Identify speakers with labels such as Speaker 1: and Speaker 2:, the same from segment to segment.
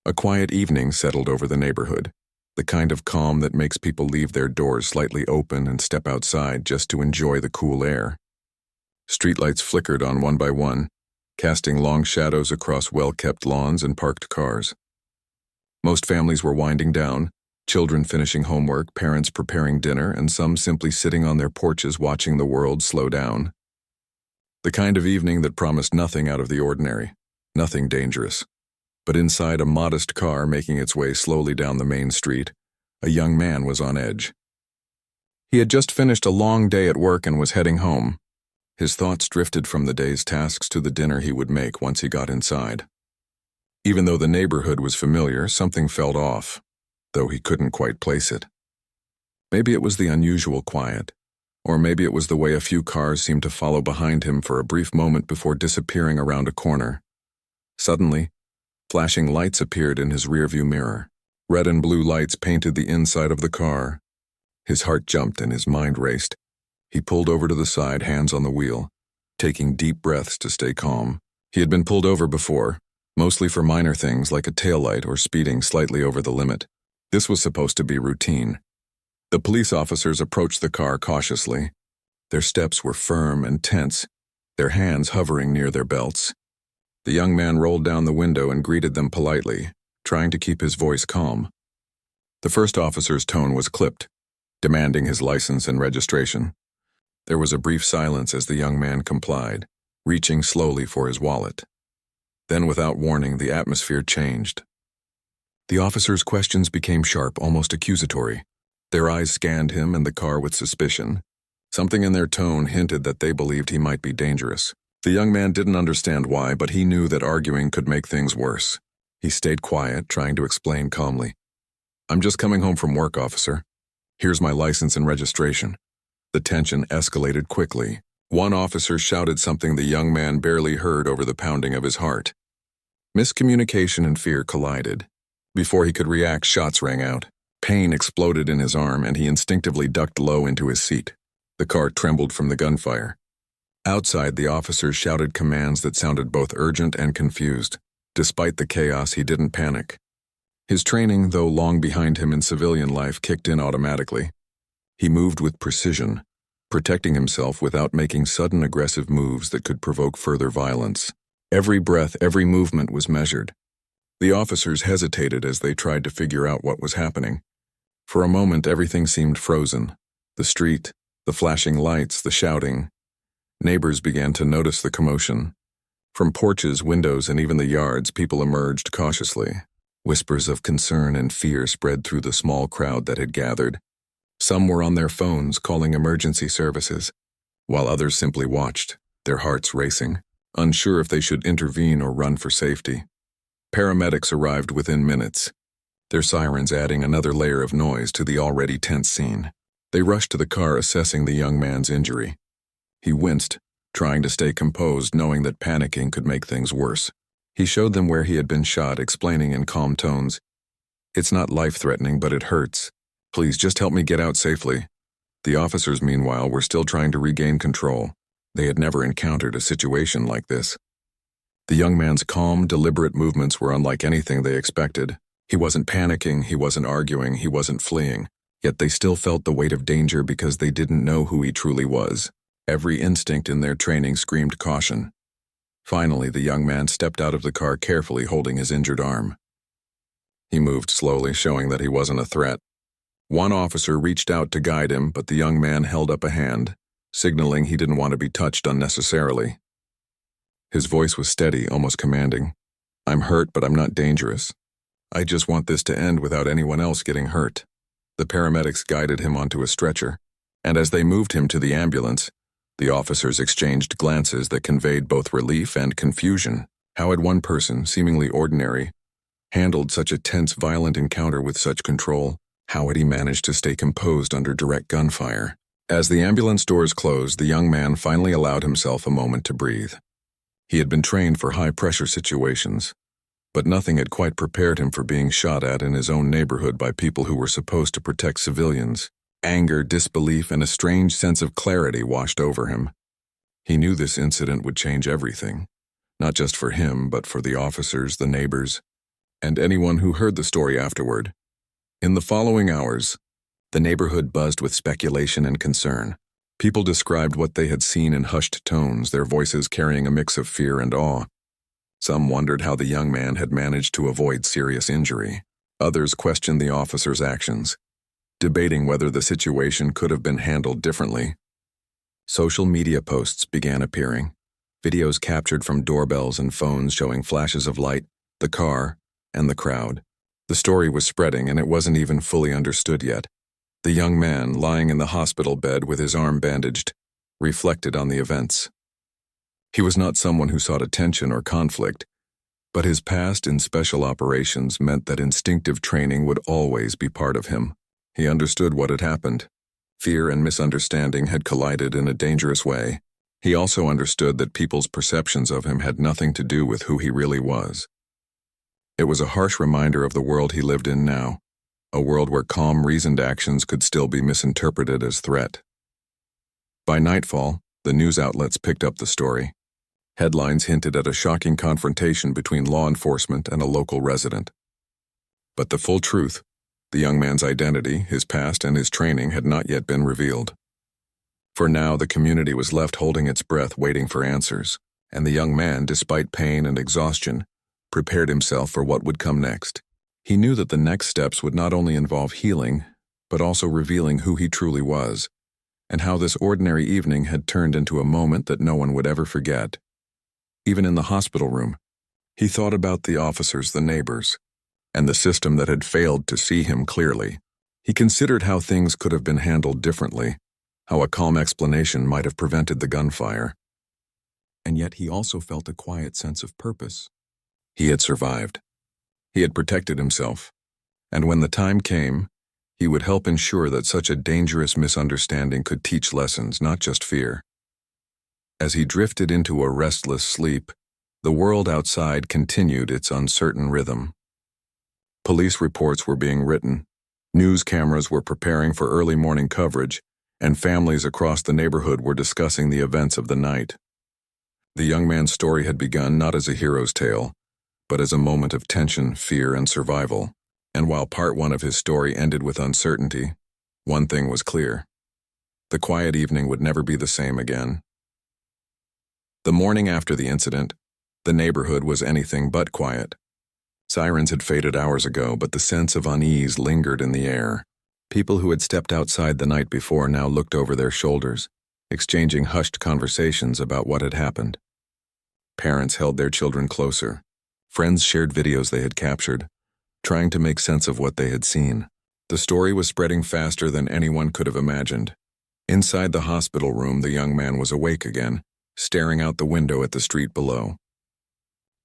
Speaker 1: A quiet evening settled over the neighborhood, the kind of calm that makes people leave their doors slightly open and step outside just to enjoy the cool air. Streetlights flickered on one by one, casting long shadows across well-kept lawns and parked cars. Most families were winding down, children finishing homework, parents preparing dinner, and some simply sitting on their porches watching the world slow down. The kind of evening that promised nothing out of the ordinary, nothing dangerous. But inside a modest car making its way slowly down the main street, a young man was on edge. He had just finished a long day at work and was heading home. His thoughts drifted from the day's tasks to the dinner he would make once he got inside. Even though the neighborhood was familiar, something felt off, though he couldn't quite place it. Maybe it was the unusual quiet, or maybe it was the way a few cars seemed to follow behind him for a brief moment before disappearing around a corner. Suddenly, flashing lights appeared in his rearview mirror. Red and blue lights painted the inside of the car. His heart jumped and his mind raced. He pulled over to the side, hands on the wheel, taking deep breaths to stay calm. He had been pulled over before, mostly for minor things like a taillight or speeding slightly over the limit. This was supposed to be routine. The police officers approached the car cautiously. Their steps were firm and tense, their hands hovering near their belts. The young man rolled down the window and greeted them politely, trying to keep his voice calm. The first officer's tone was clipped, demanding his license and registration. There was a brief silence as the young man complied, reaching slowly for his wallet. Then, without warning, the atmosphere changed. The officer's questions became sharp, almost accusatory. Their eyes scanned him and the car with suspicion. Something in their tone hinted that they believed he might be dangerous. The young man didn't understand why, but he knew that arguing could make things worse. He stayed quiet, trying to explain calmly. "I'm just coming home from work, officer. Here's my license and registration." The tension escalated quickly. One officer shouted something the young man barely heard over the pounding of his heart. Miscommunication and fear collided. Before he could react, shots rang out. Pain exploded in his arm, and he instinctively ducked low into his seat. The car trembled from the gunfire. Outside, the officers shouted commands that sounded both urgent and confused. Despite the chaos, he didn't panic. His training, though long behind him in civilian life, kicked in automatically. He moved with precision, protecting himself without making sudden aggressive moves that could provoke further violence. Every breath, every movement was measured. The officers hesitated as they tried to figure out what was happening. For a moment, everything seemed frozen. The street, the flashing lights, the shouting. Neighbors began to notice the commotion. From porches, windows, and even the yards, people emerged cautiously. Whispers of concern and fear spread through the small crowd that had gathered. Some were on their phones calling emergency services, while others simply watched, their hearts racing, unsure if they should intervene or run for safety. Paramedics arrived within minutes, their sirens adding another layer of noise to the already tense scene. They rushed to the car, assessing the young man's injury. He winced, trying to stay composed, knowing that panicking could make things worse. He showed them where he had been shot, explaining in calm tones, "It's not life-threatening, but it hurts. Please just help me get out safely." The officers, meanwhile, were still trying to regain control. They had never encountered a situation like this. The young man's calm, deliberate movements were unlike anything they expected. He wasn't panicking, he wasn't arguing, he wasn't fleeing. Yet they still felt the weight of danger because they didn't know who he truly was. Every instinct in their training screamed caution. Finally, the young man stepped out of the car carefully, holding his injured arm. He moved slowly, showing that he wasn't a threat. One officer reached out to guide him, but the young man held up a hand, signaling he didn't want to be touched unnecessarily. His voice was steady, almost commanding. "I'm hurt, but I'm not dangerous. I just want this to end without anyone else getting hurt." The paramedics guided him onto a stretcher, and as they moved him to the ambulance, the officers exchanged glances that conveyed both relief and confusion. How had one person, seemingly ordinary, handled such a tense, violent encounter with such control? How had he managed to stay composed under direct gunfire? As the ambulance doors closed, the young man finally allowed himself a moment to breathe. He had been trained for high-pressure situations, but nothing had quite prepared him for being shot at in his own neighborhood by people who were supposed to protect civilians. Anger, disbelief, and a strange sense of clarity washed over him. He knew this incident would change everything, not just for him, but for the officers, the neighbors, and anyone who heard the story afterward. In the following hours, the neighborhood buzzed with speculation and concern. People described what they had seen in hushed tones, their voices carrying a mix of fear and awe. Some wondered how the young man had managed to avoid serious injury. Others questioned the officer's actions, debating whether the situation could have been handled differently. Social media posts began appearing, videos captured from doorbells and phones showing flashes of light, the car, and the crowd. The story was spreading, and it wasn't even fully understood yet. The young man, lying in the hospital bed with his arm bandaged, reflected on the events. He was not someone who sought attention or conflict, but his past in special operations meant that instinctive training would always be part of him. He understood what had happened. Fear and misunderstanding had collided in a dangerous way. He also understood that people's perceptions of him had nothing to do with who he really was. It was a harsh reminder of the world he lived in now, a world where calm, reasoned actions could still be misinterpreted as threat. By nightfall, the news outlets picked up the story. Headlines hinted at a shocking confrontation between law enforcement and a local resident. But the full truth, the young man's identity, his past, and his training had not yet been revealed. For now, the community was left holding its breath, waiting for answers, and the young man, despite pain and exhaustion, prepared himself for what would come next. He knew that the next steps would not only involve healing, but also revealing who he truly was, and how this ordinary evening had turned into a moment that no one would ever forget. Even in the hospital room, he thought about the officers, the neighbors, and the system that had failed to see him clearly. He considered how things could have been handled differently, how a calm explanation might have prevented the gunfire. And yet he also felt a quiet sense of purpose. He had survived. He had protected himself, and when the time came, he would help ensure that such a dangerous misunderstanding could teach lessons, not just fear. As he drifted into a restless sleep, the world outside continued its uncertain rhythm. Police reports were being written, news cameras were preparing for early morning coverage, and families across the neighborhood were discussing the events of the night. The young man's story had begun not as a hero's tale, but as a moment of tension, fear, and survival. And while part one of his story ended with uncertainty, one thing was clear. The quiet evening would never be the same again. The morning after the incident, the neighborhood was anything but quiet. Sirens had faded hours ago, but the sense of unease lingered in the air. People who had stepped outside the night before now looked over their shoulders, exchanging hushed conversations about what had happened. Parents held their children closer. Friends shared videos they had captured, trying to make sense of what they had seen. The story was spreading faster than anyone could have imagined. Inside the hospital room, the young man was awake again, staring out the window at the street below.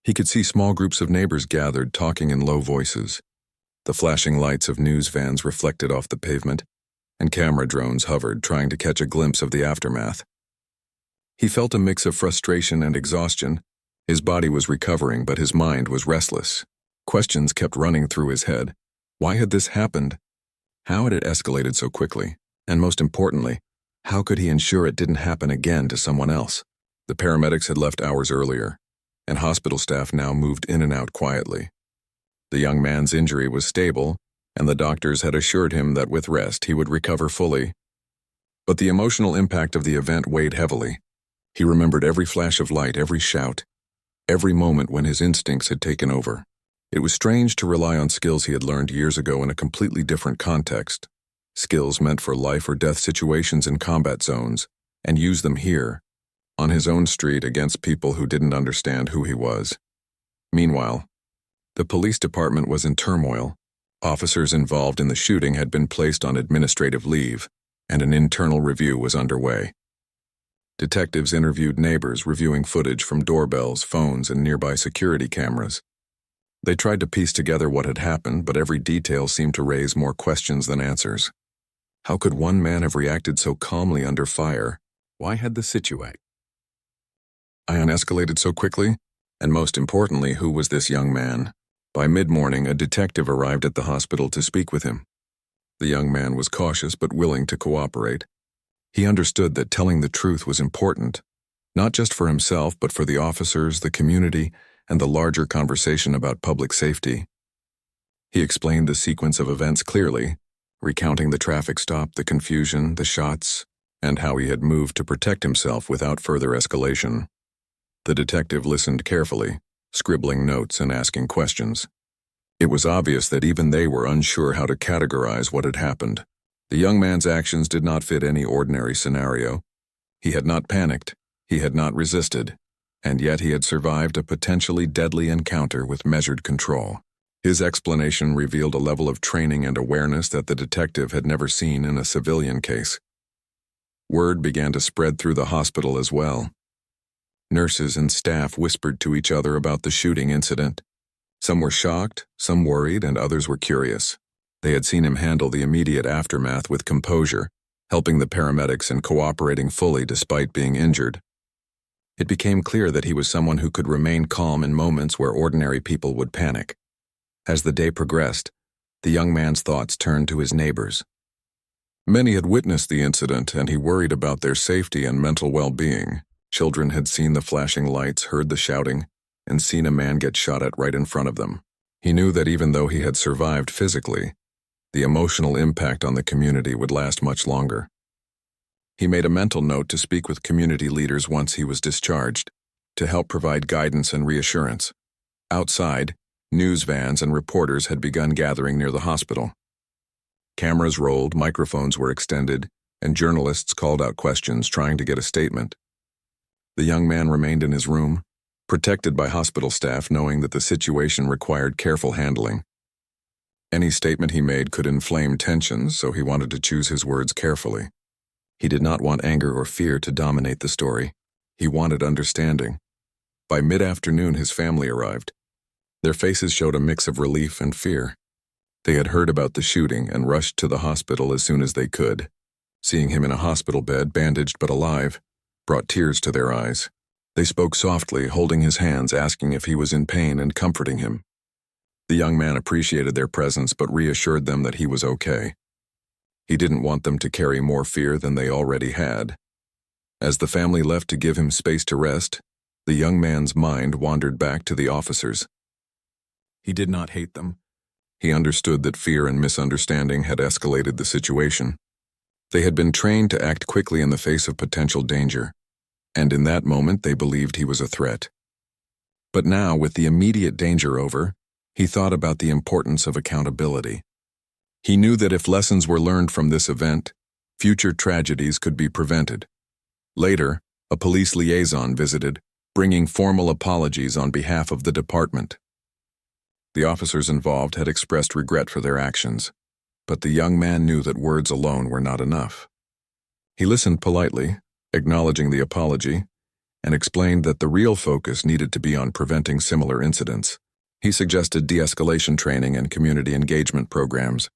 Speaker 1: He could see small groups of neighbors gathered, talking in low voices. The flashing lights of news vans reflected off the pavement, and camera drones hovered, trying to catch a glimpse of the aftermath. He felt a mix of frustration and exhaustion. His body was recovering, but his mind was restless. Questions kept running through his head. Why had this happened? How had it escalated so quickly? And most importantly, how could he ensure it didn't happen again to someone else? The paramedics had left hours earlier, and hospital staff now moved in and out quietly. The young man's injury was stable, and the doctors had assured him that with rest he would recover fully. But the emotional impact of the event weighed heavily. He remembered every flash of light, every shout, every moment when his instincts had taken over. It was strange to rely on skills he had learned years ago in a completely different context, skills meant for life or death situations in combat zones, and use them here, on his own street against people who didn't understand who he was. Meanwhile, the police department was in turmoil. Officers involved in the shooting had been placed on administrative leave, and an internal review was underway. Detectives interviewed neighbors, reviewing footage from doorbells, phones, and nearby security cameras. They tried to piece together what had happened, but every detail seemed to raise more questions than answers. How could one man have reacted so calmly under fire? Why had the situation escalated so quickly? And most importantly, who was this young man? By mid-morning, a detective arrived at the hospital to speak with him. The young man was cautious but willing to cooperate. He understood that telling the truth was important, not just for himself but for the officers, the community, and the larger conversation about public safety. He explained the sequence of events clearly, recounting the traffic stop, the confusion, the shots, and how he had moved to protect himself without further escalation. The detective listened carefully, scribbling notes and asking questions. It was obvious that even they were unsure how to categorize what had happened. The young man's actions did not fit any ordinary scenario. He had not panicked, he had not resisted, and yet he had survived a potentially deadly encounter with measured control. His explanation revealed a level of training and awareness that the detective had never seen in a civilian case. Word began to spread through the hospital as well. Nurses and staff whispered to each other about the shooting incident. Some were shocked, some worried, and others were curious. They had seen him handle the immediate aftermath with composure, helping the paramedics and cooperating fully despite being injured. It became clear that he was someone who could remain calm in moments where ordinary people would panic. As the day progressed, the young man's thoughts turned to his neighbors. Many had witnessed the incident, and he worried about their safety and mental well-being. Children had seen the flashing lights, heard the shouting, and seen a man get shot at right in front of them. He knew that even though he had survived physically, the emotional impact on the community would last much longer. He made a mental note to speak with community leaders once he was discharged, to help provide guidance and reassurance. Outside, news vans and reporters had begun gathering near the hospital. Cameras rolled, microphones were extended, and journalists called out questions trying to get a statement. The young man remained in his room, protected by hospital staff, knowing that the situation required careful handling. Any statement he made could inflame tensions, so he wanted to choose his words carefully. He did not want anger or fear to dominate the story. He wanted understanding. By mid-afternoon, his family arrived. Their faces showed a mix of relief and fear. They had heard about the shooting and rushed to the hospital as soon as they could. Seeing him in a hospital bed, bandaged but alive, brought tears to their eyes. They spoke softly, holding his hands, asking if he was in pain and comforting him. The young man appreciated their presence but reassured them that he was okay. He didn't want them to carry more fear than they already had. As the family left to give him space to rest, the young man's mind wandered back to the officers. He did not hate them. He understood that fear and misunderstanding had escalated the situation. They had been trained to act quickly in the face of potential danger, and in that moment they believed he was a threat. But now, with the immediate danger over, he thought about the importance of accountability. He knew that if lessons were learned from this event, future tragedies could be prevented. Later, a police liaison visited, bringing formal apologies on behalf of the department. The officers involved had expressed regret for their actions, but the young man knew that words alone were not enough. He listened politely, acknowledging the apology, and explained that the real focus needed to be on preventing similar incidents. He suggested de-escalation training and community engagement programs,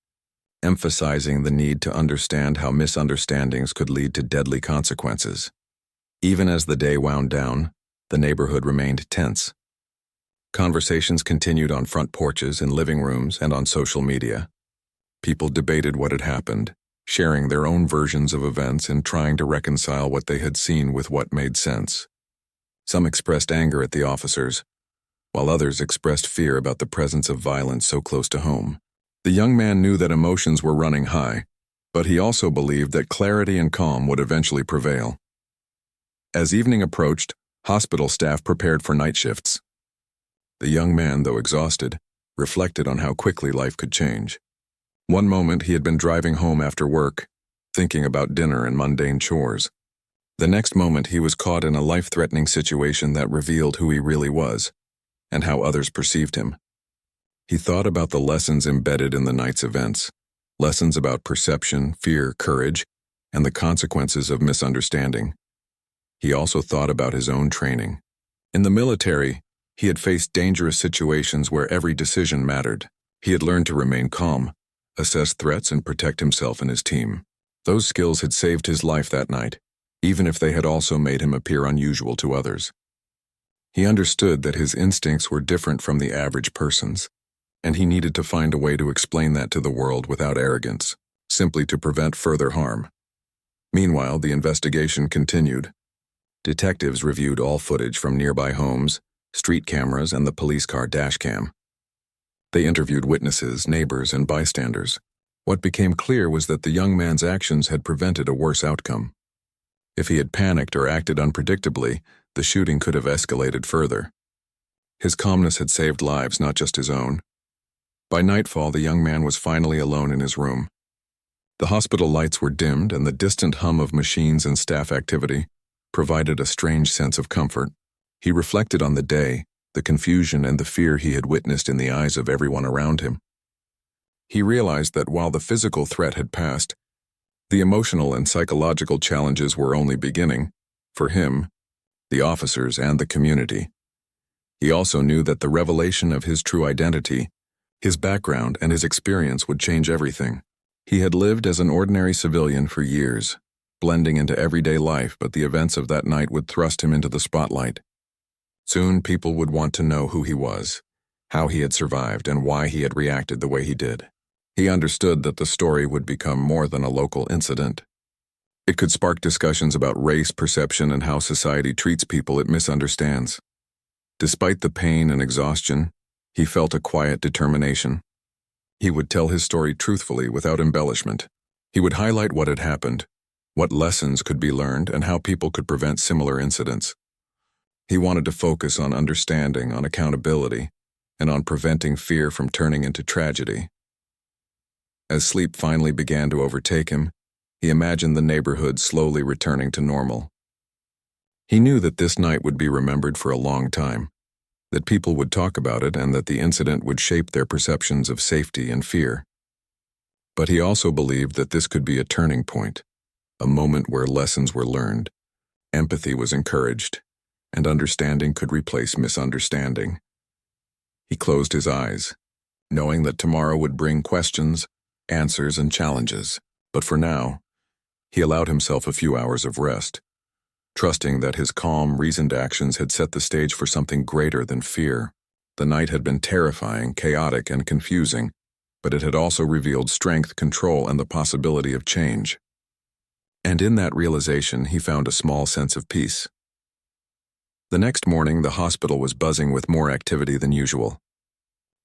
Speaker 1: emphasizing the need to understand how misunderstandings could lead to deadly consequences. Even as the day wound down, the neighborhood remained tense. Conversations continued on front porches, in living rooms, and on social media. People debated what had happened, sharing their own versions of events and trying to reconcile what they had seen with what made sense. Some expressed anger at the officers, while others expressed fear about the presence of violence so close to home. The young man knew that emotions were running high, but he also believed that clarity and calm would eventually prevail. As evening approached, hospital staff prepared for night shifts. The young man, though exhausted, reflected on how quickly life could change. One moment he had been driving home after work, thinking about dinner and mundane chores. The next moment he was caught in a life-threatening situation that revealed who he really was, and how others perceived him. He thought about the lessons embedded in the night's events, lessons about perception, fear, courage, and the consequences of misunderstanding. He also thought about his own training. In the military, he had faced dangerous situations where every decision mattered. He had learned to remain calm, assess threats, and protect himself and his team. Those skills had saved his life that night, even if they had also made him appear unusual to others. He understood that his instincts were different from the average person's, and he needed to find a way to explain that to the world without arrogance, simply to prevent further harm. Meanwhile, the investigation continued. Detectives reviewed all footage from nearby homes, street cameras, and the police car dashcam. They interviewed witnesses, neighbors, and bystanders. What became clear was that the young man's actions had prevented a worse outcome. If he had panicked or acted unpredictably, the shooting could have escalated further. His calmness had saved lives, not just his own. By nightfall, the young man was finally alone in his room. The hospital lights were dimmed, and the distant hum of machines and staff activity provided a strange sense of comfort. He reflected on the day, the confusion and the fear he had witnessed in the eyes of everyone around him. He realized that while the physical threat had passed, the emotional and psychological challenges were only beginning, for him, the officers, and the community. He also knew that the revelation of his true identity, his background, and his experience would change everything. He had lived as an ordinary civilian for years, blending into everyday life, but the events of that night would thrust him into the spotlight. Soon, people would want to know who he was, how he had survived, and why he had reacted the way he did. He understood that the story would become more than a local incident. It could spark discussions about race, perception, and how society treats people it misunderstands. Despite the pain and exhaustion, he felt a quiet determination. He would tell his story truthfully without embellishment. He would highlight what had happened, what lessons could be learned, and how people could prevent similar incidents. He wanted to focus on understanding, on accountability, and on preventing fear from turning into tragedy. As sleep finally began to overtake him, he imagined the neighborhood slowly returning to normal. He knew that this night would be remembered for a long time, that people would talk about it, and that the incident would shape their perceptions of safety and fear. But he also believed that this could be a turning point, a moment where lessons were learned, empathy was encouraged, and understanding could replace misunderstanding. He closed his eyes, knowing that tomorrow would bring questions, answers, and challenges. But for now, he allowed himself a few hours of rest, trusting that his calm, reasoned actions had set the stage for something greater than fear. The night had been terrifying, chaotic, and confusing, but it had also revealed strength, control, and the possibility of change. And in that realization, he found a small sense of peace. The next morning, the hospital was buzzing with more activity than usual.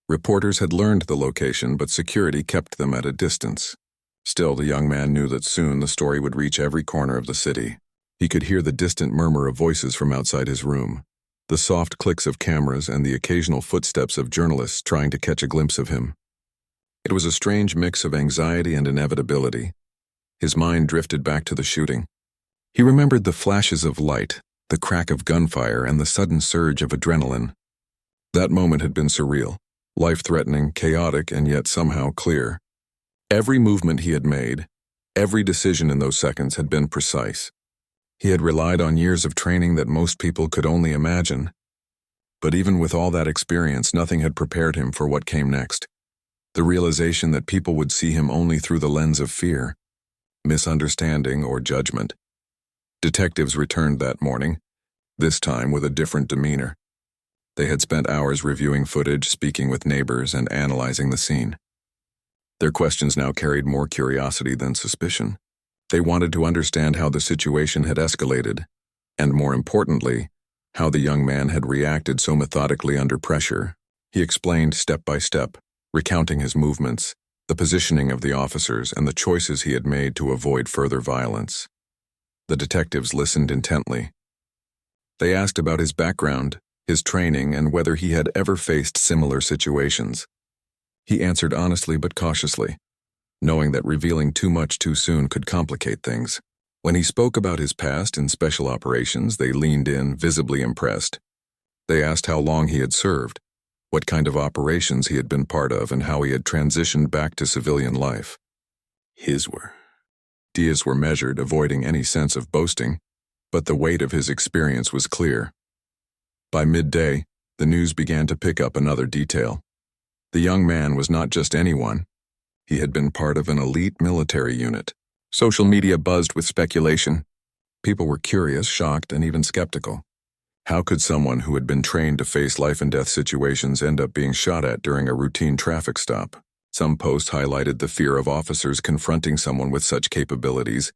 Speaker 1: Reporters had learned the location, but security kept them at a distance. Still, the young man knew that soon the story would reach every corner of the city. He could hear the distant murmur of voices from outside his room, the soft clicks of cameras, and the occasional footsteps of journalists trying to catch a glimpse of him. It was a strange mix of anxiety and inevitability. His mind drifted back to the shooting. He remembered the flashes of light, the crack of gunfire, and the sudden surge of adrenaline. That moment had been surreal, life-threatening, chaotic, and yet somehow clear. Every movement he had made, every decision in those seconds had been precise. He had relied on years of training that most people could only imagine. But even with all that experience, nothing had prepared him for what came next. The realization that people would see him only through the lens of fear, misunderstanding, or judgment. Detectives returned that morning, this time with a different demeanor. They had spent hours reviewing footage, speaking with neighbors, and analyzing the scene. Their questions now carried more curiosity than suspicion. They wanted to understand how the situation had escalated, and more importantly, how the young man had reacted so methodically under pressure. He explained step by step, recounting his movements, the positioning of the officers, and the choices he had made to avoid further violence. The detectives listened intently. They asked about his background, his training, and whether he had ever faced similar situations. He answered honestly but cautiously, knowing that revealing too much too soon could complicate things. When he spoke about his past in special operations, they leaned in, visibly impressed. They asked how long he had served, what kind of operations he had been part of, and how he had transitioned back to civilian life. His ideas were measured, avoiding any sense of boasting, but the weight of his experience was clear. By midday, the news began to pick up another detail. The young man was not just anyone. He had been part of an elite military unit. Social media buzzed with speculation. People were curious, shocked, and even skeptical. How could someone who had been trained to face life-and-death situations end up being shot at during a routine traffic stop? Some posts highlighted the fear of officers confronting someone with such capabilities,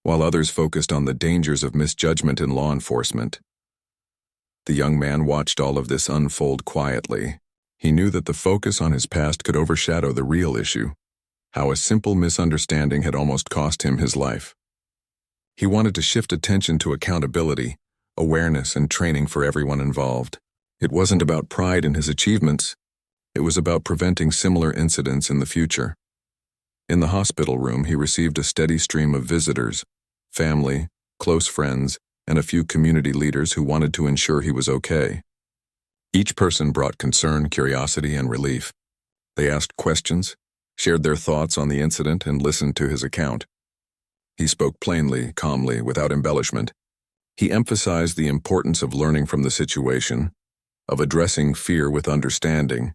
Speaker 1: while others focused on the dangers of misjudgment in law enforcement. The young man watched all of this unfold quietly. He knew that the focus on his past could overshadow the real issue, how a simple misunderstanding had almost cost him his life. He wanted to shift attention to accountability, awareness, and training for everyone involved. It wasn't about pride in his achievements. It was about preventing similar incidents in the future. In the hospital room, he received a steady stream of visitors, family, close friends, and a few community leaders who wanted to ensure he was okay. Each person brought concern, curiosity, and relief. They asked questions, shared their thoughts on the incident, and listened to his account. He spoke plainly, calmly, without embellishment. He emphasized the importance of learning from the situation, of addressing fear with understanding,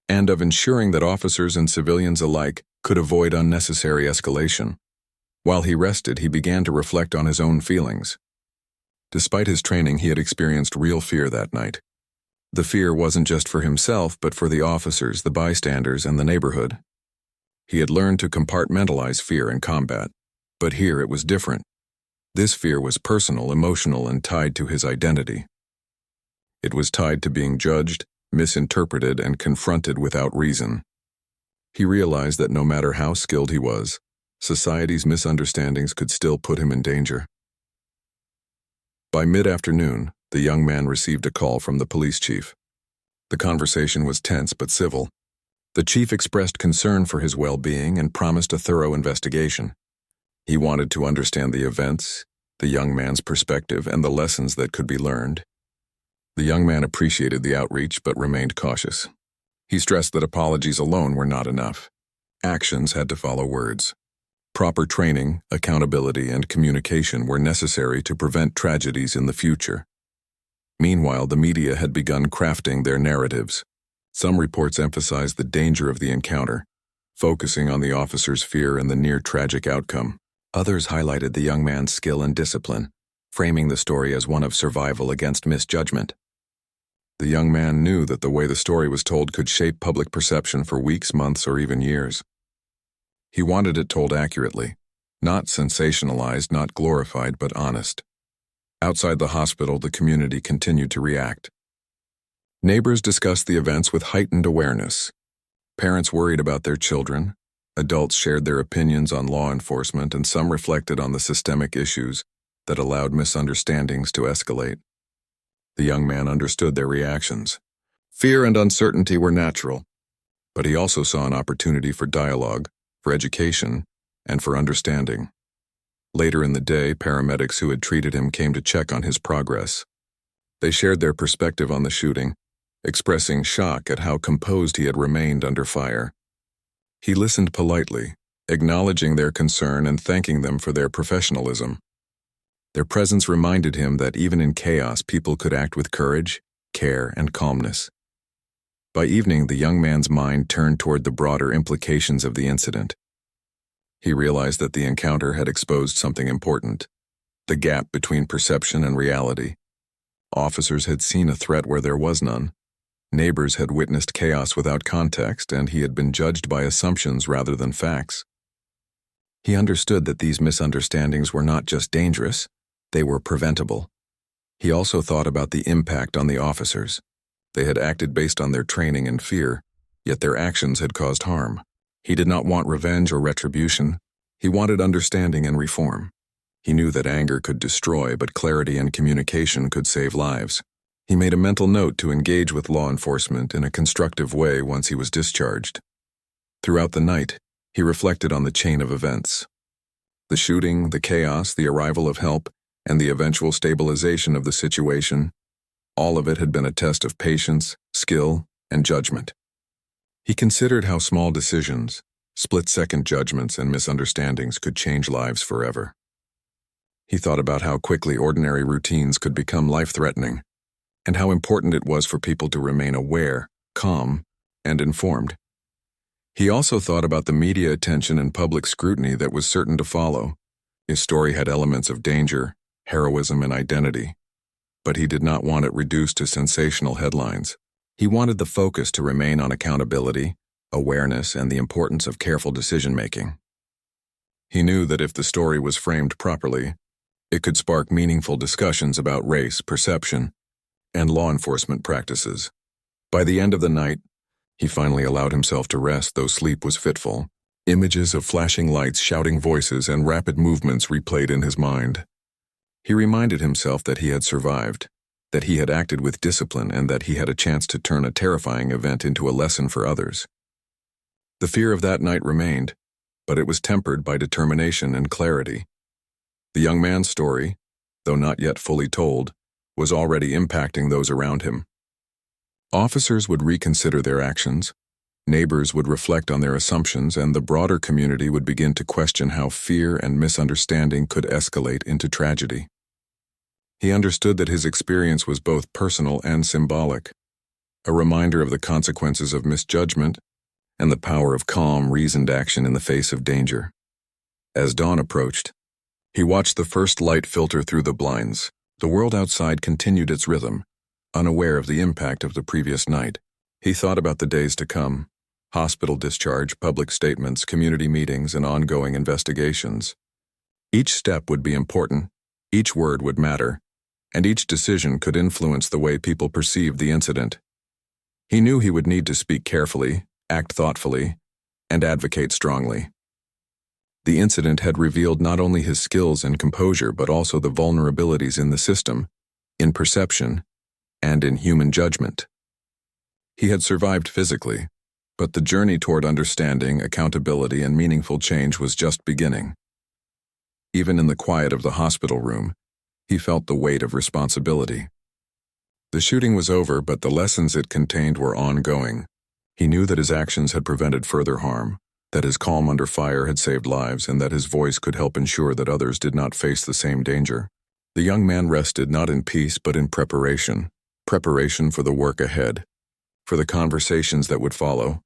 Speaker 1: and of ensuring that officers and civilians alike could avoid unnecessary escalation. While he rested, he began to reflect on his own feelings. Despite his training, he had experienced real fear that night. The fear wasn't just for himself, but for the officers, the bystanders, and the neighborhood. He had learned to compartmentalize fear in combat, but here it was different. This fear was personal, emotional, and tied to his identity. It was tied to being judged, misinterpreted, and confronted without reason. He realized that no matter how skilled he was, society's misunderstandings could still put him in danger. By mid-afternoon, the young man received a call from the police chief. The conversation was tense but civil. The chief expressed concern for his well-being and promised a thorough investigation. He wanted to understand the events, the young man's perspective, and the lessons that could be learned. The young man appreciated the outreach but remained cautious. He stressed that apologies alone were not enough. Actions had to follow words. Proper training, accountability, and communication were necessary to prevent tragedies in the future. Meanwhile, the media had begun crafting their narratives. Some reports emphasized the danger of the encounter, focusing on the officer's fear and the near-tragic outcome. Others highlighted the young man's skill and discipline, framing the story as one of survival against misjudgment. The young man knew that the way the story was told could shape public perception for weeks, months, or even years. He wanted it told accurately, not sensationalized, not glorified, but honest. Outside the hospital, the community continued to react. Neighbors discussed the events with heightened awareness. Parents worried about their children, adults shared their opinions on law enforcement, and some reflected on the systemic issues that allowed misunderstandings to escalate. The young man understood their reactions. Fear and uncertainty were natural, but he also saw an opportunity for dialogue, for education, and for understanding. Later in the day, paramedics who had treated him came to check on his progress. They shared their perspective on the shooting, expressing shock at how composed he had remained under fire. He listened politely, acknowledging their concern and thanking them for their professionalism. Their presence reminded him that even in chaos, people could act with courage, care, and calmness. By evening, the young man's mind turned toward the broader implications of the incident. He realized that the encounter had exposed something important: the gap between perception and reality. Officers had seen a threat where there was none. Neighbors had witnessed chaos without context, and he had been judged by assumptions rather than facts. He understood that these misunderstandings were not just dangerous, they were preventable. He also thought about the impact on the officers. They had acted based on their training and fear, yet their actions had caused harm. He did not want revenge or retribution. He wanted understanding and reform. He knew that anger could destroy, but clarity and communication could save lives. He made a mental note to engage with law enforcement in a constructive way once he was discharged. Throughout the night, he reflected on the chain of events. The shooting, the chaos, the arrival of help, and the eventual stabilization of the situation, all of it had been a test of patience, skill, and judgment. He considered how small decisions, split-second judgments, and misunderstandings could change lives forever. He thought about how quickly ordinary routines could become life-threatening, and how important it was for people to remain aware, calm, and informed. He also thought about the media attention and public scrutiny that was certain to follow. His story had elements of danger, heroism, and identity, but he did not want it reduced to sensational headlines. He wanted the focus to remain on accountability, awareness, and the importance of careful decision-making. He knew that if the story was framed properly, it could spark meaningful discussions about race, perception, and law enforcement practices. By the end of the night, He finally allowed himself to rest, though sleep was fitful. Images of flashing lights, shouting voices, and rapid movements replayed in his mind. He reminded himself that he had survived, that he had acted with discipline, and that he had a chance to turn a terrifying event into a lesson for others. The fear of that night remained, but it was tempered by determination and clarity. The young man's story, though not yet fully told, was already impacting those around him. Officers would reconsider their actions, neighbors would reflect on their assumptions, and the broader community would begin to question how fear and misunderstanding could escalate into tragedy. He understood that his experience was both personal and symbolic, a reminder of the consequences of misjudgment and the power of calm, reasoned action in the face of danger. As dawn approached, he watched the first light filter through the blinds. The world outside continued its rhythm, unaware of the impact of the previous night. He thought about the days to come: hospital discharge, public statements, community meetings, and ongoing investigations. Each step would be important, each word would matter, and each decision could influence the way people perceived the incident. He knew he would need to speak carefully, act thoughtfully, and advocate strongly. The incident had revealed not only his skills and composure, but also the vulnerabilities in the system, in perception, and in human judgment. He had survived physically, but the journey toward understanding, accountability, and meaningful change was just beginning. Even in the quiet of the hospital room, he felt the weight of responsibility. The shooting was over, but the lessons it contained were ongoing. He knew that his actions had prevented further harm, that his calm under fire had saved lives, and that his voice could help ensure that others did not face the same danger. The young man rested not in peace but in preparation for the work ahead, for the conversations that would follow,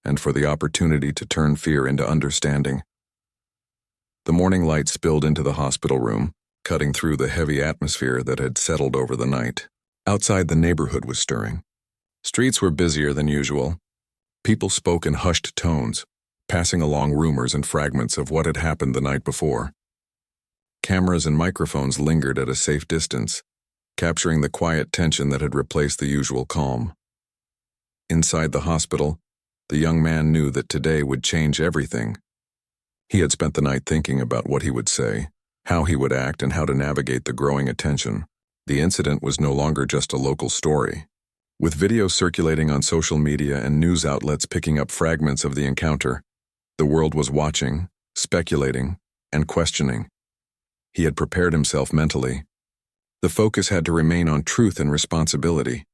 Speaker 1: and for the opportunity to turn fear into understanding. The morning light spilled into the hospital room, cutting through the heavy atmosphere that had settled over the night. Outside, the neighborhood was stirring. Streets were busier than usual. People spoke in hushed tones, passing along rumors and fragments of what had happened the night before. Cameras and microphones lingered at a safe distance, capturing the quiet tension that had replaced the usual calm. Inside the hospital, the young man knew that today would change everything. He had spent the night thinking about what he would say, how he would act, and how to navigate the growing attention. The incident was no longer just a local story. With videos circulating on social media and news outlets picking up fragments of the encounter, the world was watching, speculating, and questioning. He had prepared himself mentally. The focus had to remain on truth and responsibility.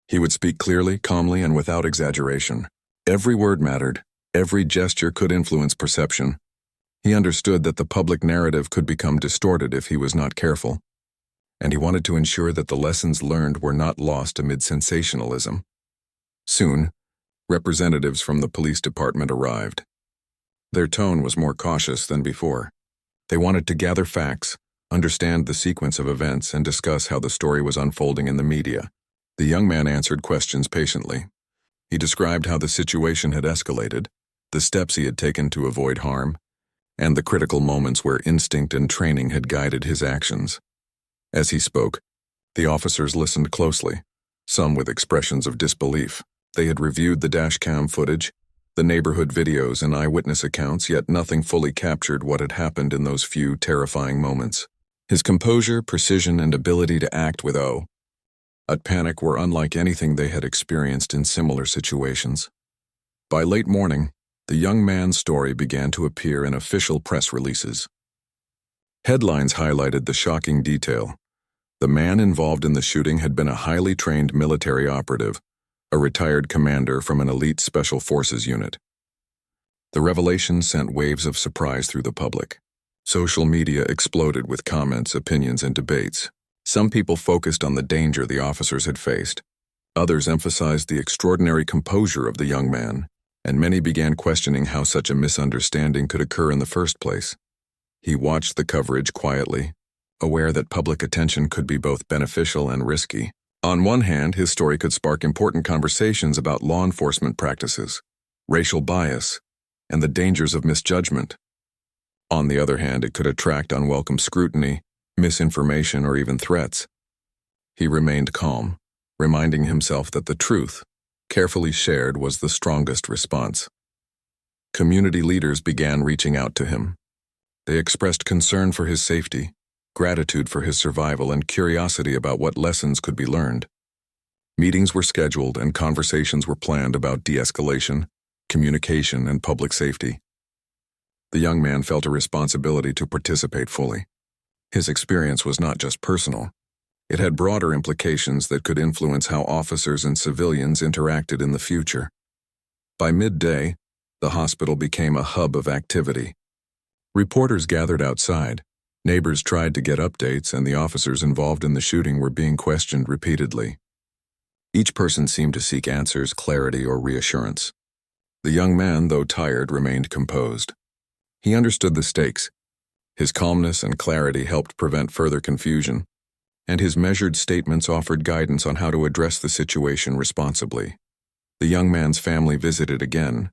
Speaker 1: He would speak clearly, calmly, and without exaggeration. Every word mattered. Every gesture could influence perception. He understood that the public narrative could become distorted if he was not careful, and he wanted to ensure that the lessons learned were not lost amid sensationalism. Soon, representatives from the police department arrived. Their tone was more cautious than before. They wanted to gather facts, understand the sequence of events, and discuss how the story was unfolding in the media. The young man answered questions patiently. He described how the situation had escalated, the steps he had taken to avoid harm, and the critical moments where instinct and training had guided his actions. As he spoke, the officers listened closely, some with expressions of disbelief. They had reviewed the dashcam footage, the neighborhood videos, and eyewitness accounts, yet nothing fully captured what had happened in those few terrifying moments. His composure, precision, and ability to act with at panic were unlike anything they had experienced in similar situations. By late morning, the young man's story began to appear in official press releases. Headlines highlighted the shocking detail. The man involved in the shooting had been a highly trained military operative, a retired commander from an elite special forces unit. The revelation sent waves of surprise through the public. Social media exploded with comments, opinions, and debates. Some people focused on the danger the officers had faced. Others emphasized the extraordinary composure of the young man, and many began questioning how such a misunderstanding could occur in the first place. He watched the coverage quietly, aware that public attention could be both beneficial and risky. On one hand, his story could spark important conversations about law enforcement practices, racial bias, and the dangers of misjudgment. On the other hand, it could attract unwelcome scrutiny, misinformation, or even threats. He remained calm, reminding himself that the truth, Carefully shared was the strongest response. Community leaders began reaching out to him. They expressed concern for his safety, gratitude for his survival, and curiosity about what lessons could be learned. Meetings were scheduled and conversations were planned about de-escalation, communication, and public safety. The young man felt a responsibility to participate fully. His experience was not just personal. It had broader implications that could influence how officers and civilians interacted in the future. By midday, the hospital became a hub of activity. Reporters gathered outside, neighbors tried to get updates, and the officers involved in the shooting were being questioned repeatedly. Each person seemed to seek answers, clarity, or reassurance. The young man, though tired, remained composed. He understood the stakes. His calmness and clarity helped prevent further confusion, and his measured statements offered guidance on how to address the situation responsibly. The young man's family visited again,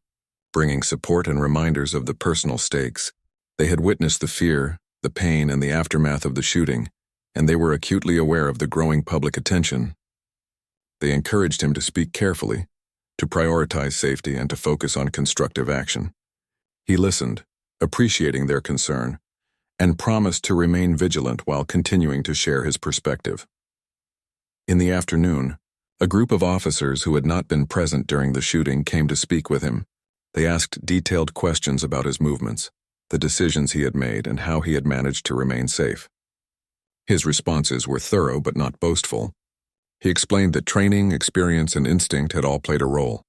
Speaker 1: bringing support and reminders of the personal stakes. They had witnessed the fear, the pain, and the aftermath of the shooting, and they were acutely aware of the growing public attention. They encouraged him to speak carefully, to prioritize safety, and to focus on constructive action. He listened, appreciating their concern, and promised to remain vigilant while continuing to share his perspective. In the afternoon, a group of officers who had not been present during the shooting came to speak with him. They asked detailed questions about his movements, the decisions he had made, and how he had managed to remain safe. His responses were thorough but not boastful. He explained that training, experience, and instinct had all played a role.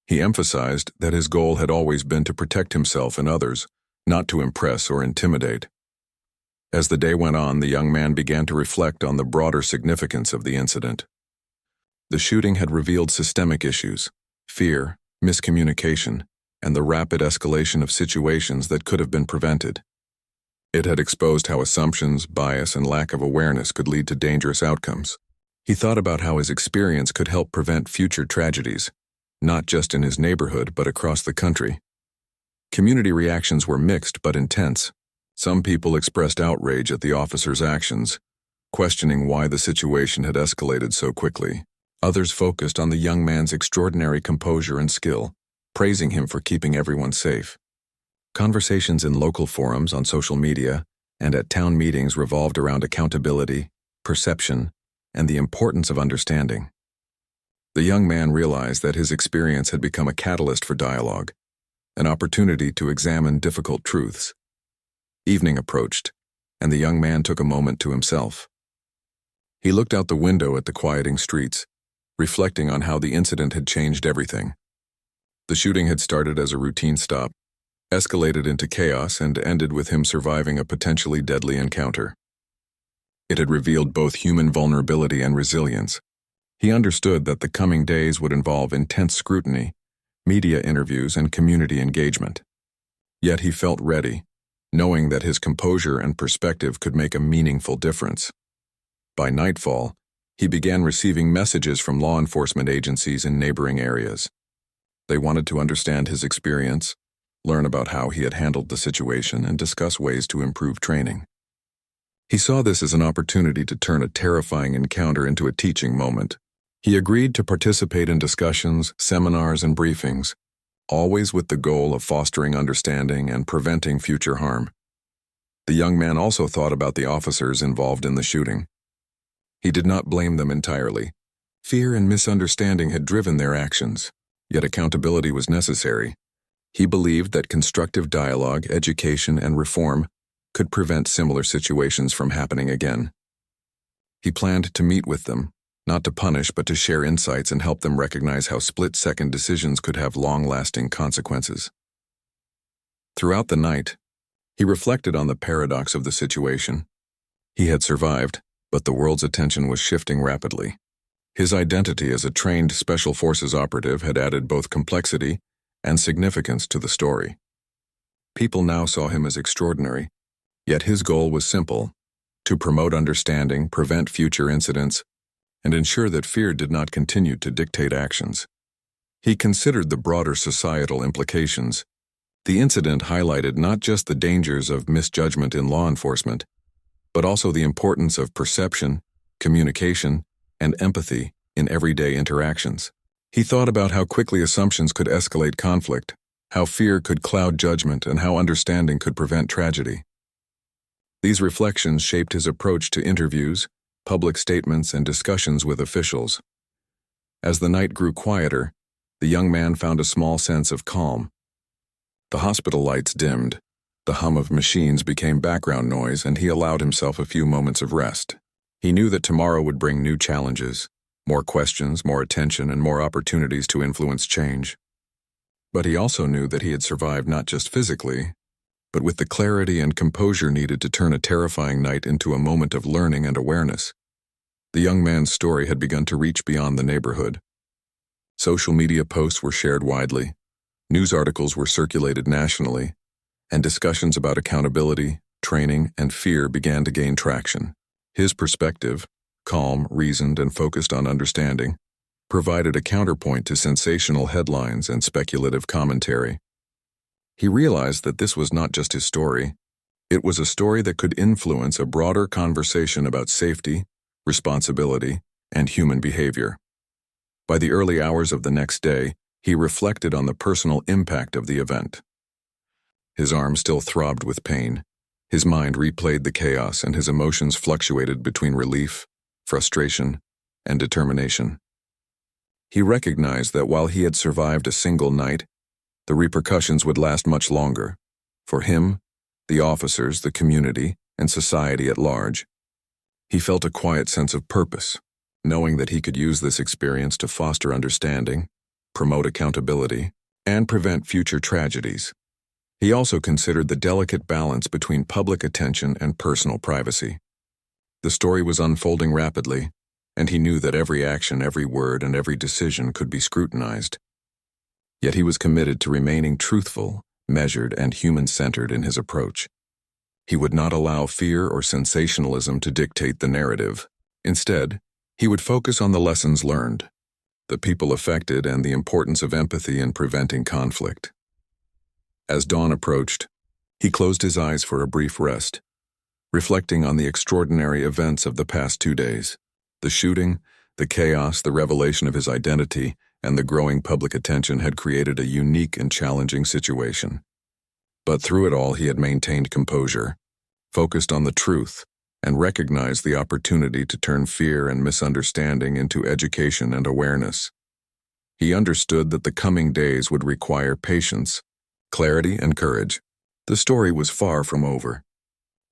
Speaker 1: He emphasized that his goal had always been to protect himself and others, not to impress or intimidate. As the day went on, the young man began to reflect on the broader significance of the incident. The shooting had revealed systemic issues, fear, miscommunication, and the rapid escalation of situations that could have been prevented. It had exposed how assumptions, bias, and lack of awareness could lead to dangerous outcomes. He thought about how his experience could help prevent future tragedies, not just in his neighborhood but across the country. Community reactions were mixed but intense. Some people expressed outrage at the officer's actions, questioning why the situation had escalated so quickly. Others focused on the young man's extraordinary composure and skill, praising him for keeping everyone safe. Conversations in local forums, on social media, and at town meetings revolved around accountability, perception, and the importance of understanding. The young man realized that his experience had become a catalyst for dialogue, an opportunity to examine difficult truths. Evening approached, and the young man took a moment to himself. He looked out the window at the quieting streets, reflecting on how the incident had changed everything. The shooting had started as a routine stop, escalated into chaos, and ended with him surviving a potentially deadly encounter. It had revealed both human vulnerability and resilience. He understood that the coming days would involve intense scrutiny, media interviews, and community engagement. Yet he felt ready, knowing that his composure and perspective could make a meaningful difference. By nightfall, he began receiving messages from law enforcement agencies in neighboring areas. They wanted to understand his experience, learn about how he had handled the situation, and discuss ways to improve training. He saw this as an opportunity to turn a terrifying encounter into a teaching moment. He agreed to participate in discussions, seminars, and briefings, always with the goal of fostering understanding and preventing future harm. The young man also thought about the officers involved in the shooting. He did not blame them entirely. Fear and misunderstanding had driven their actions, yet accountability was necessary. He believed that constructive dialogue, education, and reform could prevent similar situations from happening again. He planned to meet with them, not to punish but to share insights and help them recognize how split-second decisions could have long-lasting consequences. Throughout the night, he reflected on the paradox of the situation. He had survived, but the world's attention was shifting rapidly. His identity as a trained Special Forces operative had added both complexity and significance to the story. People now saw him as extraordinary, yet his goal was simple: to promote understanding, prevent future incidents, and ensure that fear did not continue to dictate actions. He considered the broader societal implications. The incident highlighted not just the dangers of misjudgment in law enforcement, but also the importance of perception, communication, and empathy in everyday interactions. He thought about how quickly assumptions could escalate conflict, how fear could cloud judgment, and how understanding could prevent tragedy. These reflections shaped his approach to interviews, public statements, and discussions with officials. As the night grew quieter, the young man found a small sense of calm. The hospital lights dimmed, the hum of machines became background noise, and he allowed himself a few moments of rest. He knew that tomorrow would bring new challenges, more questions, more attention, and more opportunities to influence change. But he also knew that he had survived not just physically, but with the clarity and composure needed to turn a terrifying night into a moment of learning and awareness. The young man's story had begun to reach beyond the neighborhood. Social media posts were shared widely, news articles were circulated nationally, and discussions about accountability, training, and fear began to gain traction. His perspective, calm, reasoned, and focused on understanding, provided a counterpoint to sensational headlines and speculative commentary. He realized that this was not just his story. It was a story that could influence a broader conversation about safety, responsibility, and human behavior. By the early hours of the next day, he reflected on the personal impact of the event. His arm still throbbed with pain. His mind replayed the chaos, and his emotions fluctuated between relief, frustration, and determination. He recognized that while he had survived a single night, the repercussions would last much longer. For him, the officers, the community, and society at large. He felt a quiet sense of purpose, knowing that he could use this experience to foster understanding, promote accountability, and prevent future tragedies. He also considered the delicate balance between public attention and personal privacy. The story was unfolding rapidly, and he knew that every action, every word, and every decision could be scrutinized. Yet he was committed to remaining truthful, measured, and human-centered in his approach. He would not allow fear or sensationalism to dictate the narrative. Instead, he would focus on the lessons learned, the people affected, and the importance of empathy in preventing conflict. As dawn approached, he closed his eyes for a brief rest, reflecting on the extraordinary events of the past 2 days. The shooting, the chaos, the revelation of his identity, and the growing public attention had created a unique and challenging situation. But through it all, he had maintained composure, focused on the truth, and recognized the opportunity to turn fear and misunderstanding into education and awareness. He understood that the coming days would require patience, clarity, and courage. The story was far from over.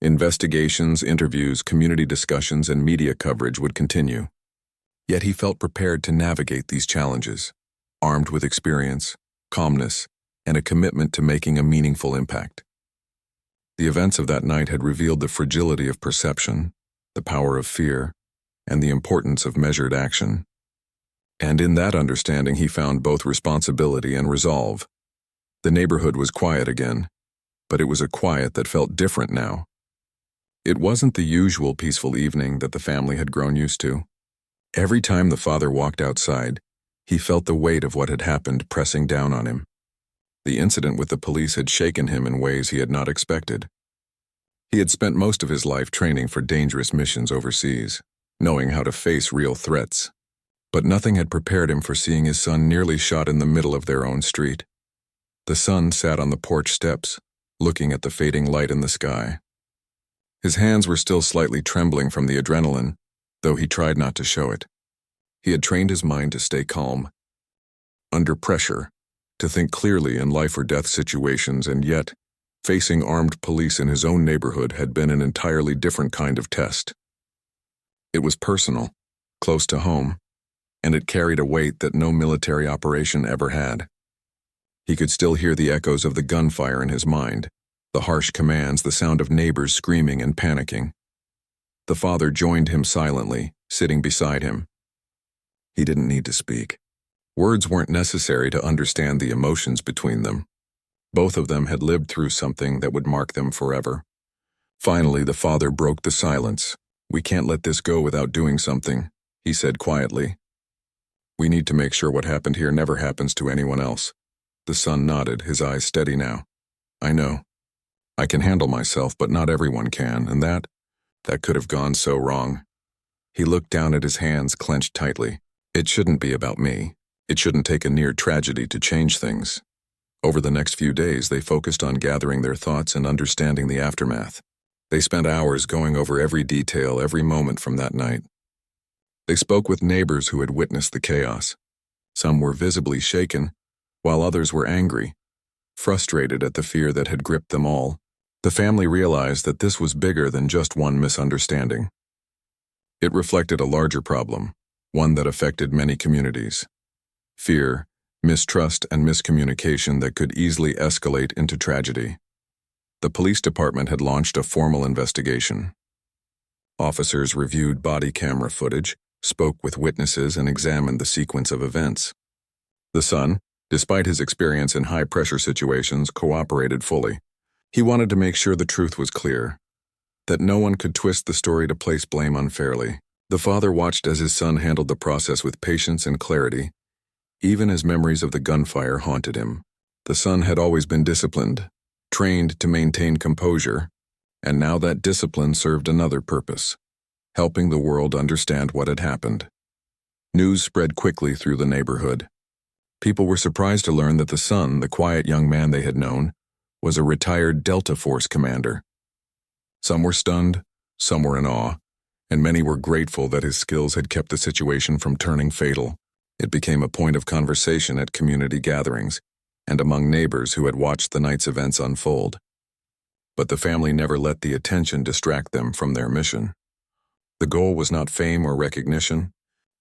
Speaker 1: Investigations, interviews, community discussions, and media coverage would continue. Yet he felt prepared to navigate these challenges, armed with experience, calmness, and a commitment to making a meaningful impact. The events of that night had revealed the fragility of perception, the power of fear, and the importance of measured action. And in that understanding, he found both responsibility and resolve. The neighborhood was quiet again, but it was a quiet that felt different now. It wasn't the usual peaceful evening that the family had grown used to. Every time the father walked outside, he felt the weight of what had happened pressing down on him. The incident with the police had shaken him in ways he had not expected. He had spent most of his life training for dangerous missions overseas, knowing how to face real threats. But nothing had prepared him for seeing his son nearly shot in the middle of their own street. The son sat on the porch steps, looking at the fading light in the sky. His hands were still slightly trembling from the adrenaline, though he tried not to show it. He had trained his mind to stay calm, under pressure, to think clearly in life or death situations, and yet, facing armed police in his own neighborhood had been an entirely different kind of test. It was personal, close to home, and it carried a weight that no military operation ever had. He could still hear the echoes of the gunfire in his mind, the harsh commands, the sound of neighbors screaming and panicking. The father joined him silently, sitting beside him. He didn't need to speak. Words weren't necessary to understand the emotions between them. Both of them had lived through something that would mark them forever. Finally, the father broke the silence. "We can't let this go without doing something," he said quietly. "We need to make sure what happened here never happens to anyone else." The son nodded, his eyes steady now. "I know. I can handle myself, but not everyone can, and that could have gone so wrong." He looked down at his hands clenched tightly. "It shouldn't be about me. It shouldn't take a near tragedy to change things. Over the next few days, they focused on gathering their thoughts and understanding the aftermath. They spent hours going over every detail, every moment from that night. They spoke with neighbors who had witnessed the chaos. Some were visibly shaken, while others were angry, frustrated at the fear that had gripped them all. The family realized that this was bigger than just one misunderstanding. It reflected a larger problem, one that affected many communities. Fear, mistrust, and miscommunication that could easily escalate into tragedy. The police department had launched a formal investigation. Officers reviewed body camera footage, spoke with witnesses, and examined the sequence of events. The son, despite his experience in high-pressure situations, cooperated fully. He wanted to make sure the truth was clear, that no one could twist the story to place blame unfairly. The father watched as his son handled the process with patience and clarity, even as memories of the gunfire haunted him. The son had always been disciplined, trained to maintain composure, and now that discipline served another purpose, helping the world understand what had happened. News spread quickly through the neighborhood. People were surprised to learn that the son, the quiet young man they had known, was a retired Delta Force commander. Some were stunned, some were in awe, and many were grateful that his skills had kept the situation from turning fatal. It became a point of conversation at community gatherings and among neighbors who had watched the night's events unfold. But the family never let the attention distract them from their mission. The goal was not fame or recognition.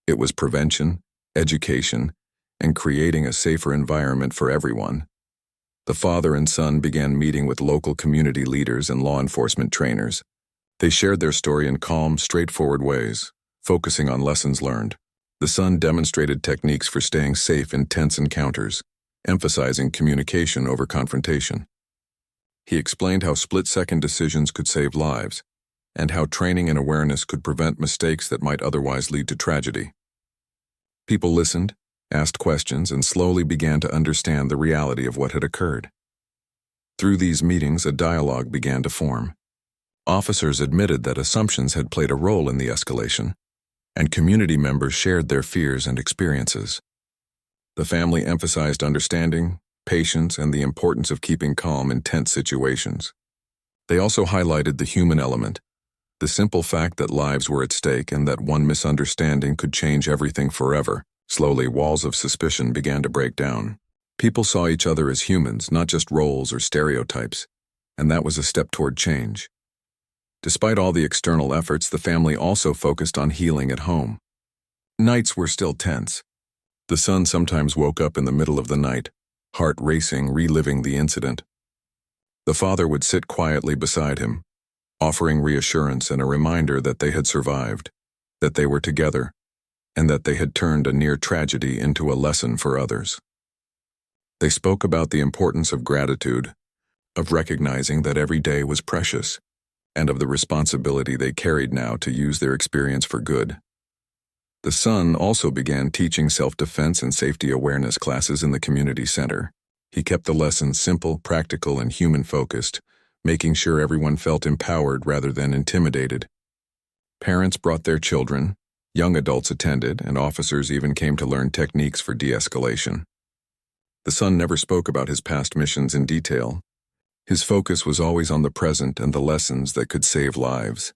Speaker 1: It was prevention, education, and creating a safer environment for everyone. The father and son began meeting with local community leaders and law enforcement trainers. They shared their story in calm, straightforward ways, focusing on lessons learned. The son demonstrated techniques for staying safe in tense encounters, emphasizing communication over confrontation. He explained how split-second decisions could save lives, and how training and awareness could prevent mistakes that might otherwise lead to tragedy. People listened, asked questions, and slowly began to understand the reality of what had occurred. Through these meetings, a dialogue began to form. Officers admitted that assumptions had played a role in the escalation, and community members shared their fears and experiences. The family emphasized understanding, patience, and the importance of keeping calm in tense situations. They also highlighted the human element, the simple fact that lives were at stake and that one misunderstanding could change everything forever. Slowly, walls of suspicion began to break down. People saw each other as humans, not just roles or stereotypes, and that was a step toward change. Despite all the external efforts, the family also focused on healing at home. Nights were still tense. The son sometimes woke up in the middle of the night, heart racing, reliving the incident. The father would sit quietly beside him, offering reassurance and a reminder that they had survived, that they were together, and that they had turned a near tragedy into a lesson for others. They spoke about the importance of gratitude, of recognizing that every day was precious, and of the responsibility they carried now to use their experience for good. The son also began teaching self-defense and safety awareness classes in the community center. He kept the lessons simple, practical, and human-focused, making sure everyone felt empowered rather than intimidated. Parents brought their children, young adults attended, and officers even came to learn techniques for de-escalation. The son never spoke about his past missions in detail. His focus was always on the present and the lessons that could save lives.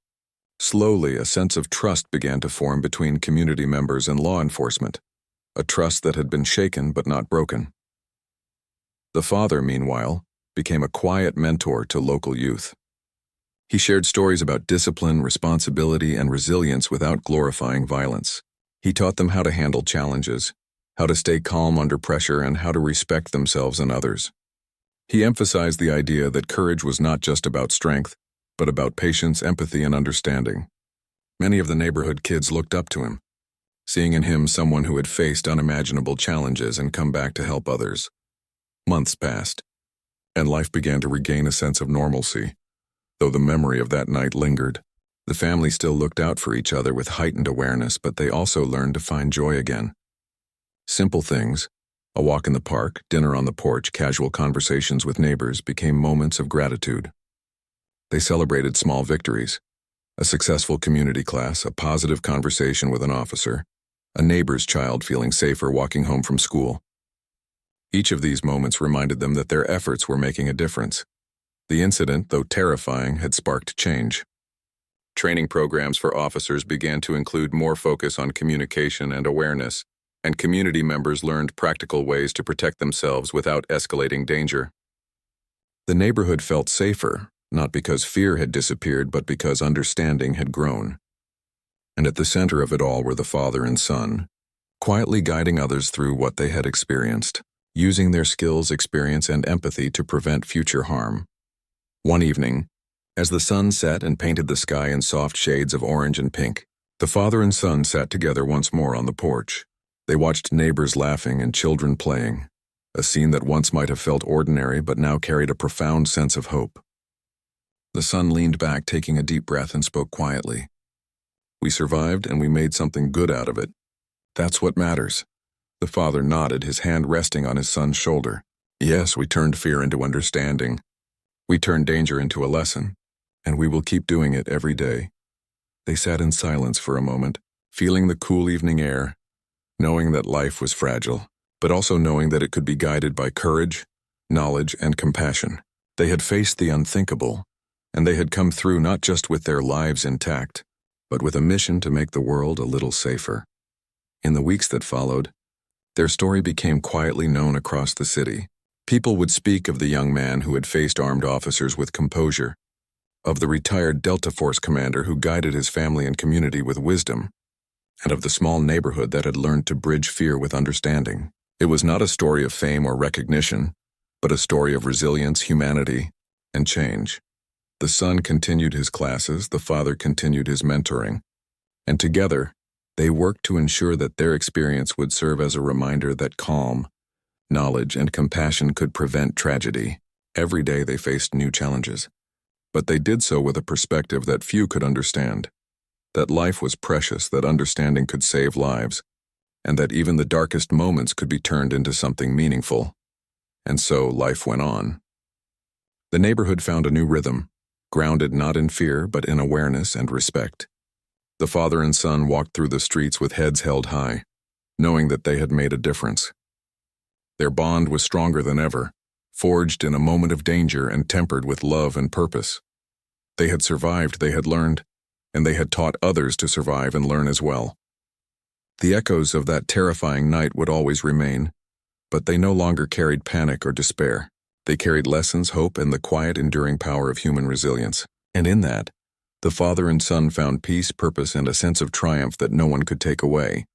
Speaker 1: Slowly, a sense of trust began to form between community members and law enforcement, a trust that had been shaken but not broken. The father, meanwhile, became a quiet mentor to local youth. He shared stories about discipline, responsibility, and resilience without glorifying violence. He taught them how to handle challenges, how to stay calm under pressure, and how to respect themselves and others. He emphasized the idea that courage was not just about strength, but about patience, empathy, and understanding. Many of the neighborhood kids looked up to him, seeing in him someone who had faced unimaginable challenges and come back to help others. Months passed, and life began to regain a sense of normalcy. Though the memory of that night lingered, the family still looked out for each other with heightened awareness, but they also learned to find joy again. Simple things, a walk in the park, dinner on the porch, casual conversations with neighbors became moments of gratitude. They celebrated small victories, a successful community class, a positive conversation with an officer, a neighbor's child feeling safer walking home from school. Each of these moments reminded them that their efforts were making a difference. The incident, though terrifying, had sparked change. Training programs for officers began to include more focus on communication and awareness, and community members learned practical ways to protect themselves without escalating danger. The neighborhood felt safer, not because fear had disappeared, but because understanding had grown. And at the center of it all were the father and son, quietly guiding others through what they had experienced, using their skills, experience, and empathy to prevent future harm. One evening, as the sun set and painted the sky in soft shades of orange and pink, the father and son sat together once more on the porch. They watched neighbors laughing and children playing, a scene that once might have felt ordinary but now carried a profound sense of hope. The son leaned back, taking a deep breath, and spoke quietly. "We survived and we made something good out of it. That's what matters." The father nodded, his hand resting on his son's shoulder. "Yes, we turned fear into understanding. We turned danger into a lesson, and we will keep doing it every day." They sat in silence for a moment, feeling the cool evening air, knowing that life was fragile, but also knowing that it could be guided by courage, knowledge, and compassion. They had faced the unthinkable, and they had come through not just with their lives intact, but with a mission to make the world a little safer. In the weeks that followed, their story became quietly known across the city. People would speak of the young man who had faced armed officers with composure, of the retired Delta Force commander who guided his family and community with wisdom, and of the small neighborhood that had learned to bridge fear with understanding. It was not a story of fame or recognition, but a story of resilience, humanity, and change. The son continued his classes, the father continued his mentoring, and together, they worked to ensure that their experience would serve as a reminder that calm, knowledge, and compassion could prevent tragedy. Every day they faced new challenges, but they did so with a perspective that few could understand, that life was precious, that understanding could save lives, and that even the darkest moments could be turned into something meaningful. And so life went on. The neighborhood found a new rhythm, grounded not in fear but in awareness and respect. The father and son walked through the streets with heads held high, knowing that they had made a difference. Their bond was stronger than ever, forged in a moment of danger and tempered with love and purpose. They had survived, they had learned, and they had taught others to survive and learn as well. The echoes of that terrifying night would always remain, but they no longer carried panic or despair. They carried lessons, hope, and the quiet, enduring power of human resilience. And in that, the father and son found peace, purpose, and a sense of triumph that no one could take away.